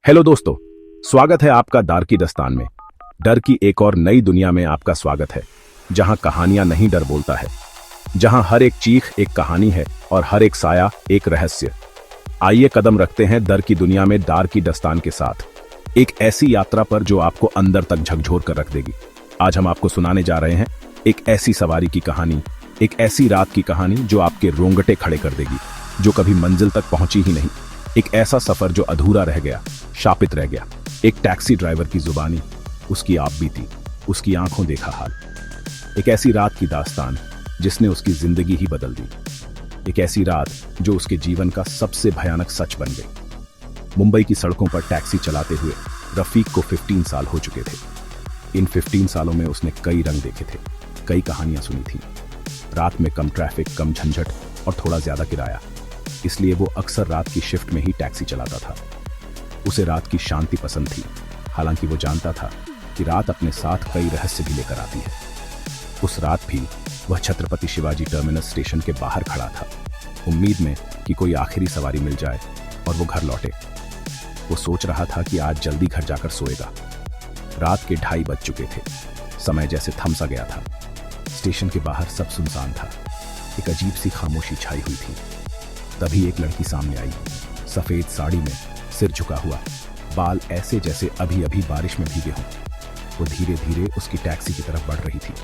Hello दोस्तों, स्वागत है आपका डर की दस्तान में। डर की एक और नई दुनिया में आपका स्वागत है, जहां कहानियां नहीं डर बोलता है, जहां हर एक चीख एक कहानी है और हर एक साया एक रहस्य। आइए कदम रखते हैं डर की दुनिया में डर की दस्तान के साथ, एक ऐसी यात्रा पर जो आपको अंदर तक झकझोर कर रख देगी। आज हम आपको सुनाने जा रहे हैं एक ऐसी सवारी की कहानी, एक ऐसी रात की कहानी जो आपके रोंगटे खड़े कर देगी, जो कभी मंजिल तक पहुंची ही नहीं। एक ऐसा सफर जो अधूरा रह गया, शापित रह गया। एक टैक्सी ड्राइवर की जुबानी, उसकी आप बीती, उसकी आंखों देखा हाल। एक ऐसी रात की दास्तान जिसने उसकी जिंदगी ही बदल दी। एक ऐसी रात जो उसके जीवन का सबसे भयानक सच बन गई। मुंबई की सड़कों पर टैक्सी चलाते हुए रफीक को 15 साल हो चुके थे। इन 15 सालों में उसने कई रंग देखे थे, कई कहानियां सुनी थी। रात में कम ट्रैफिक, कम झंझट और थोड़ा ज्यादा किराया, इसलिए वो अक्सर रात की शिफ्ट में ही टैक्सी चलाता था। उसे रात की शांति पसंद थी, हालांकि वो जानता था कि रात अपने साथ कई रहस्य भी लेकर आती है। उस रात भी वह छत्रपति शिवाजी टर्मिनस स्टेशन के बाहर खड़ा था, उम्मीद में कि कोई आखिरी सवारी मिल जाए और वो घर लौटे। वो सोच रहा था कि आज जल्दी घर जाकर सोएगा। रात के 2:30 बज चुके थे, समय जैसे थम सा गया था। स्टेशन के बाहर सब सुनसान था, एक अजीब सी खामोशी छाई हुई थी। तभी एक लड़की सामने आई, सफेद साड़ी में, सिर झुका हुआ, बाल ऐसे जैसे अभी अभी बारिश में भीगे हों। वो धीरे धीरे उसकी टैक्सी की तरफ बढ़ रही थी।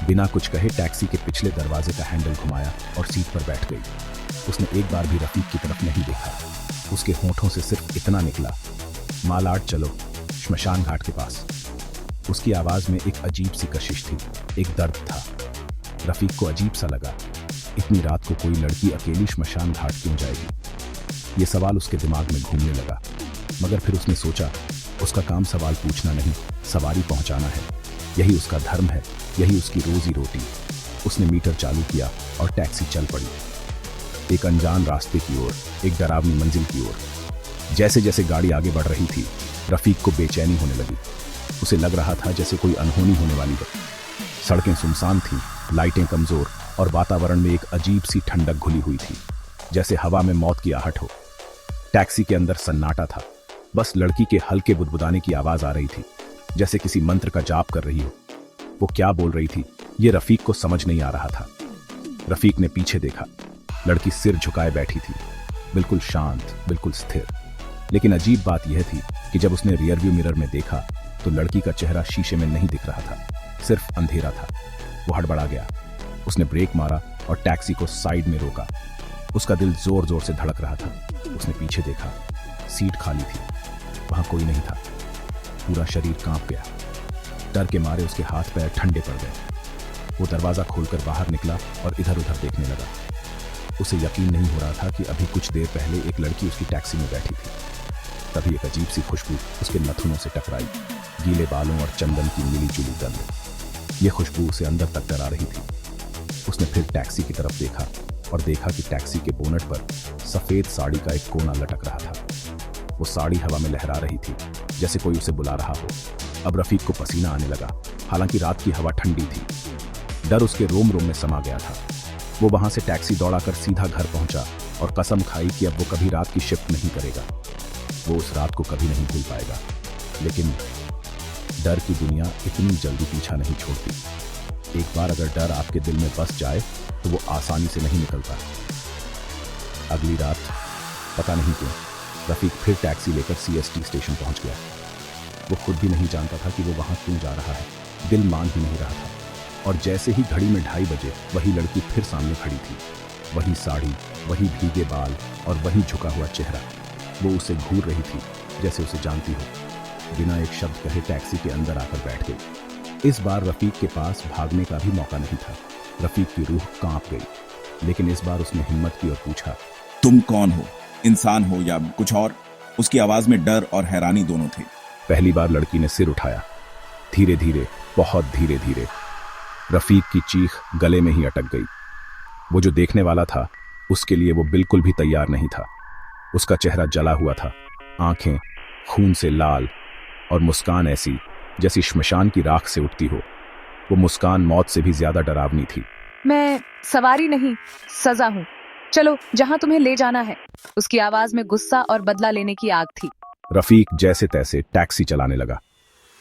बिना कुछ कहे टैक्सी के पिछले दरवाजे का हैंडल घुमाया और सीट पर बैठ गई। उसने एक बार भी रफीक की तरफ नहीं देखा। उसके होठों से सिर्फ इतना निकला, मालाड चलो, श्मशान घाट के पास। उसकी आवाज में एक अजीब सी कशिश थी, एक दर्द था। रफीक को अजीब सा लगा, इतनी रात को कोई लड़की अकेली श्मशान घाट क्यों जाएगी? ये सवाल उसके दिमाग में घूमने लगा, मगर फिर उसने सोचा उसका काम सवाल पूछना नहीं, सवारी पहुंचाना है। यही उसका धर्म है, यही उसकी रोजी रोटी। उसने मीटर चालू किया और टैक्सी चल पड़ी, एक अनजान रास्ते की ओर, एक डरावनी मंजिल की ओर। जैसे जैसे गाड़ी आगे बढ़ रही थी, रफीक को बेचैनी होने लगी। उसे लग रहा था जैसे कोई अनहोनी होने वाली है। सड़कें सुनसान थीं, लाइटें कमजोर और वातावरण में एक अजीब सी ठंडक घुली हुई थी, जैसे हवा में मौत की आहट हो। टैक्सी के अंदर सन्नाटा था, बस लड़की के हल्के बुदबुदाने की आवाज आ रही थी, जैसे किसी मंत्र का जाप कर रही हो। वो क्या बोल रही थी ये रफीक को समझ नहीं आ रहा था। रफीक ने पीछे देखा, लड़की सिर झुकाए बैठी थी, बिल्कुल शांत, बिल्कुल स्थिर। लेकिन अजीब बात यह थी कि जब उसने रियरव्यू मिरर में देखा तो लड़की का चेहरा शीशे में नहीं दिख रहा था, सिर्फ अंधेरा था। वो हड़बड़ा गया, उसने ब्रेक मारा और टैक्सी को साइड में रोका। उसका दिल जोर जोर से धड़क रहा था। उसने पीछे देखा, सीट खाली थी, वहां कोई नहीं था। पूरा शरीर कांप गया, डर के मारे उसके हाथ पैर ठंडे पड़ गए। वो दरवाजा खोलकर बाहर निकला और इधर उधर देखने लगा। उसे यकीन नहीं हो रहा था कि अभी कुछ देर पहले एक लड़की उसकी टैक्सी में बैठी थी। तभी एक अजीब सी खुशबू उसके नथुनों से टकराई, गीले बालों और चंदन की मिली जुली गंध। ये खुशबू उसे अंदर तक डरा रही थी। उसने फिर टैक्सी की तरफ देखा और देखा कि टैक्सी के बोनट पर सफेद साड़ी का एक कोना लटक रहा था। वो साड़ी हवा में लहरा रही थी, जैसे कोई उसे बुला रहा हो। अब रफीक को पसीना आने लगा, हालांकि रात की हवा ठंडी थी। डर उसके रोम रोम में समा गया था। वो वहां से टैक्सी दौड़ाकर सीधा घर पहुंचा और कसम खाई कि अब वो कभी रात की शिफ्ट नहीं करेगा। वो उस रात को कभी नहीं भूल पाएगा। लेकिन डर की दुनिया इतनी जल्दी पीछा नहीं छोड़ती। एक बार अगर डर आपके दिल में बस जाए तो वो आसानी से नहीं निकलता। अगली रात पता नहीं क्यों रफीक फिर टैक्सी लेकर सीएसटी स्टेशन पहुंच गया। वो खुद भी नहीं जानता था कि वो वहां क्यों जा रहा है, दिल मान ही नहीं रहा था। और जैसे ही घड़ी में 2:30 बजे वही लड़की फिर सामने खड़ी थी, वही साड़ी, वही भीगे बाल और वही झुका हुआ चेहरा। वो उसे घूर रही थी जैसे उसे जानती हो। बिना एक शब्द कहे टैक्सी के अंदर आकर बैठ गई। इस बार रफीक के पास भागने का भी मौका नहीं था। रफीक की रूह कांप गई, लेकिन इस बार उसने हिम्मत की और पूछा, तुम कौन हो, इंसान हो या कुछ और? उसकी आवाज में डर और हैरानी दोनों थे। पहली बार लड़की ने सिर उठाया, धीरे धीरे, बहुत धीरे धीरे। रफीक की चीख गले में ही अटक गई। वो जो देखने वाला था उसके लिए वो बिल्कुल भी तैयार नहीं था। उसका चेहरा जला हुआ था, आंखें खून से लाल और मुस्कान ऐसी जैसी श्मशान की राख से उठती हो। वो मुस्कान मौत से भी ज्यादा डरावनी थी। मैं सवारी नहीं, सजा हूँ। चलो जहाँ तुम्हें ले जाना है। उसकी आवाज में गुस्सा और बदला लेने की आग थी। रफीक जैसे तैसे टैक्सी चलाने लगा।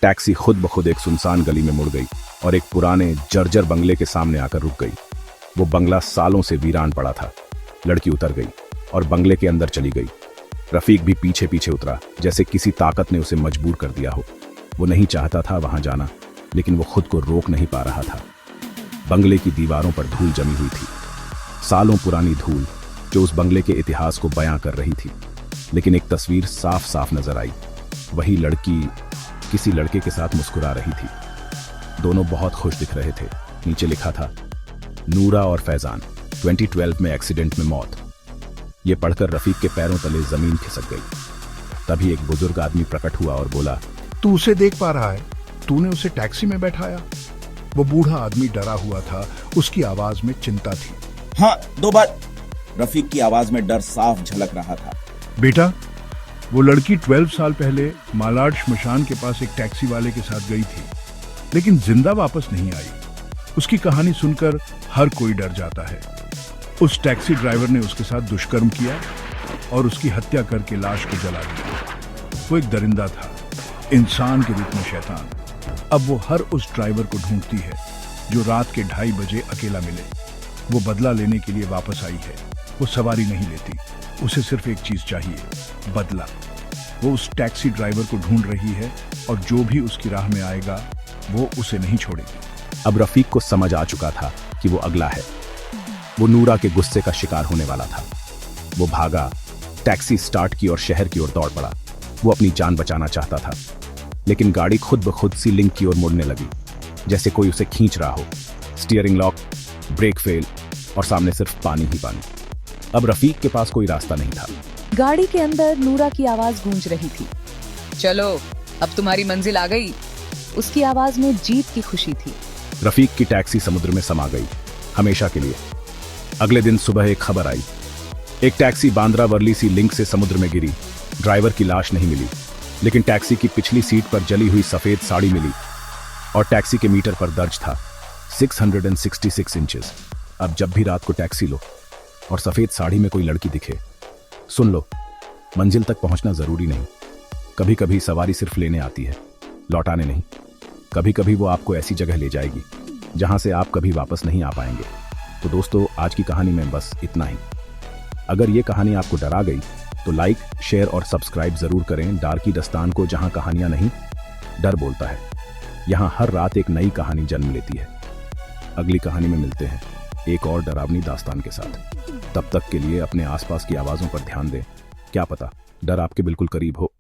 टैक्सी खुद ब खुद एक सुनसान गली में मुड़ गई और एक पुराने जर्जर बंगले के सामने आकर रुक गई। वो बंगला सालों से वीरान पड़ा था। लड़की उतर गई और बंगले के अंदर चली गई। रफीक भी पीछे पीछे उतरा, जैसे किसी ताकत ने उसे मजबूर कर दिया हो। वो नहीं चाहता था वहां जाना, लेकिन वो खुद को रोक नहीं पा रहा था। बंगले की दीवारों पर धूल जमी हुई थी, सालों पुरानी धूल जो उस बंगले के इतिहास को बयां कर रही थी। लेकिन एक तस्वीर साफ साफ नजर आई। वही लड़की किसी लड़के के साथ मुस्कुरा रही थी। दोनों बहुत खुश दिख रहे थे। नीचे लिखा था, नूरा और फैजान 2012 में एक्सीडेंट में मौत। ये पढ़कर रफीक के पैरों तले जमीन खिसक गई। तभी एक बुजुर्ग आदमी प्रकट हुआ और बोला, तू उसे देख पा रहा है? तूने उसे टैक्सी में बैठाया? वो बूढ़ा आदमी डरा हुआ था, उसकी आवाज में चिंता थी। हाँ, 2 बार। रफीक की आवाज में डर साफ झलक रहा था। बेटा, वो लड़की 12 साल पहले मालाड श्मशान के पास एक टैक्सी वाले के साथ गई थी, लेकिन जिंदा वापस नहीं आई। उसकी कहानी सुनकर हर कोई डर जाता है। उस टैक्सी ड्राइवर ने उसके साथ दुष्कर्म किया और उसकी हत्या करके लाश को जला दिया। वो एक दरिंदा था, इंसान के रूप में शैतान। अब वो हर उस ड्राइवर को ढूंढती है जो रात के 2:30 बजे अकेला मिले। वो बदला लेने के लिए वापस आई है। वो सवारी नहीं लेती, उसे सिर्फ एक चीज चाहिए, बदला। वो उस टैक्सी ड्राइवर को ढूंढ रही है और जो भी उसकी राह में आएगा वो उसे नहीं छोड़ेगी। अब रफीक को समझ आ चुका था कि वो अगला है। वो नूरा के गुस्से का शिकार होने वाला था। वो भागा, टैक्सी स्टार्ट की और शहर की ओर दौड़ पड़ा। वो अपनी जान बचाना चाहता था, लेकिन गाड़ी खुद ब खुद सी लिंक की ओर मुड़ने लगी, जैसे कोई उसे खींच रहा हो। स्टीयरिंग लॉक, ब्रेक फेल और सामने सिर्फ पानी ही पानी। अब रफीक के पास कोई रास्ता नहीं था। गाड़ी के अंदर नूरा की आवाज गूंज रही थी, चलो अब तुम्हारी मंजिल आ गई। उसकी आवाज में जीत की खुशी थी। रफीक की टैक्सी समुद्र में समा गई, हमेशा के लिए। अगले दिन सुबह एक खबर आई, एक टैक्सी बांद्रा वर्ली सी लिंक से समुद्र में गिरी। ड्राइवर की लाश नहीं मिली, लेकिन टैक्सी की पिछली सीट पर जली हुई सफेद साड़ी मिली और टैक्सी के मीटर पर दर्ज था 666 इंचेस। अब जब भी रात को टैक्सी लो और सफेद साड़ी में कोई लड़की दिखे, सुन लो, मंजिल तक पहुंचना जरूरी नहीं। कभी कभी सवारी सिर्फ लेने आती है, लौटाने नहीं। कभी कभी वो आपको ऐसी जगह ले जाएगी जहां से आप कभी वापस नहीं आ पाएंगे। तो दोस्तों, आज की कहानी में बस इतना ही। अगर ये कहानी आपको डरा गई तो लाइक, शेयर और सब्सक्राइब जरूर करें डार्की दस्तान को, जहां कहानियां नहीं, डर बोलता है। यहां हर रात एक नई कहानी जन्म लेती है। अगली कहानी में मिलते हैं एक और डरावनी दास्तान के साथ। तब तक के लिए अपने आसपास की आवाजों पर ध्यान दें। क्या पता डर आपके बिल्कुल करीब हो।